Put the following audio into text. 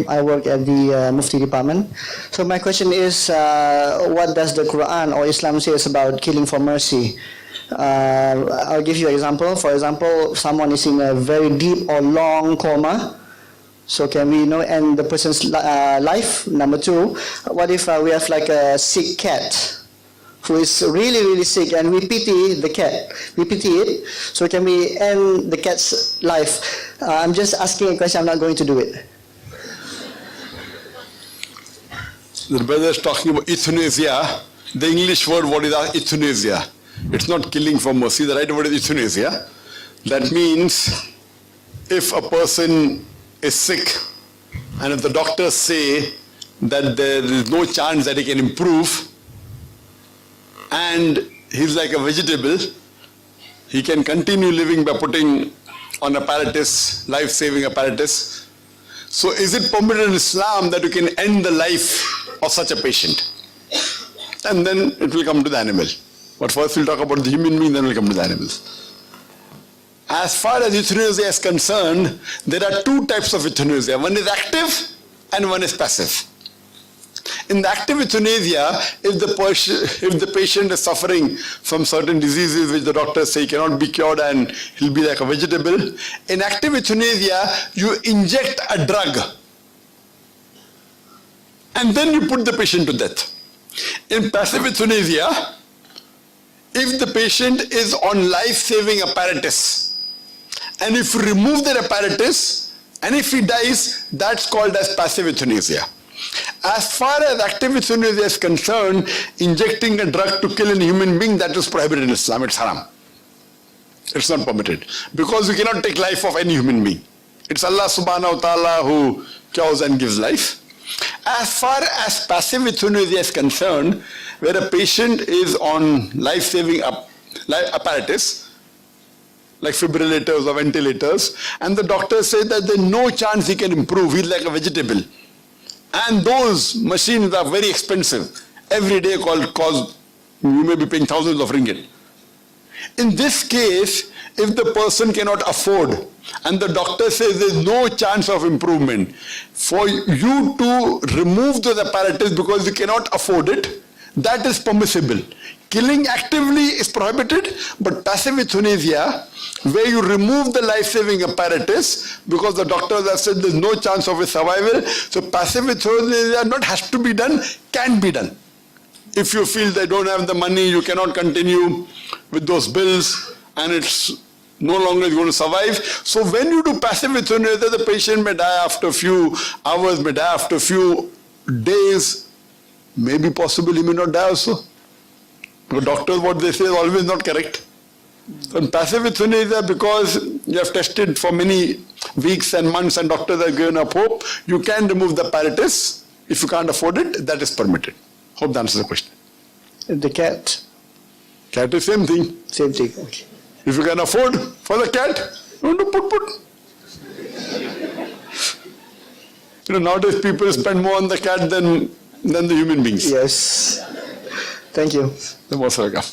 I work at the Mufti department. So my question is, what does the Quran or Islam says about killing for mercy? I'll give you an example. For example, someone is in a very deep or long coma. So can we end the person's life? Number two, what if we have like a sick cat who is really, really sick and we pity the cat? We pity it. So can we end the cat's life? I'm just asking a question. I'm not going to do it. The brother is talking about euthanasia. The English word, what is euthanasia? It's not killing for mercy. The right word is euthanasia. That means if a person is sick and if the doctors say that there is no chance that he can improve and he's like a vegetable, he can continue living by putting on apparatus, life-saving apparatus. So is it permitted in Islam that you can end the life of such a patient? And then it will come to the animal. But first we'll talk about the human being, then we'll come to the animals. As far as euthanasia is concerned, there are two types of euthanasia. One is active and one is passive. In the active euthanasia, if the patient is suffering from certain diseases which the doctors say cannot be cured and he'll be like a vegetable, in active euthanasia, you inject a drug and then you put the patient to death. In passive euthanasia, if the patient is on life-saving apparatus, and if you remove that apparatus, and if he dies, that's called as passive euthanasia. As far as active euthanasia is concerned, injecting a drug to kill a human being, that is prohibited in Islam, it's haram. It's not permitted. Because you cannot take life of any human being. It's Allah subhanahu wa ta'ala who cures and gives life. As far as passive euthanasia is concerned, where a patient is on life-saving apparatus, like fibrillators or ventilators, and the doctors say that there's no chance he can improve, he's like a vegetable. And those machines are very expensive. Every day you may be paying thousands of ringgit. In this case, if the person cannot afford, and the doctor says there's no chance of improvement, for you to remove those apparatus because you cannot afford it, that is permissible. Killing actively is prohibited, but passive euthanasia, where you remove the life-saving apparatus because the doctors have said there's no chance of his survival, so passive euthanasia not has to be done, can be done. If you feel they don't have the money, you cannot continue with those bills, and it's no longer going to survive. So when you do passive euthanasia, the patient may die after a few hours, may die after a few days, maybe possible he may not die also. But doctors, what they say is always not correct. So in passive euthanasia, because you have tested for many weeks and months and doctors have given up hope, you can remove the apparatus. If you can't afford it, that is permitted. Hope that answers the question. The cat? Cat is same thing. Same thing, okay. If you can afford for the cat, you want to put. Nowadays people spend more on the cat than the human beings. Yes. Thank you. You're most welcome.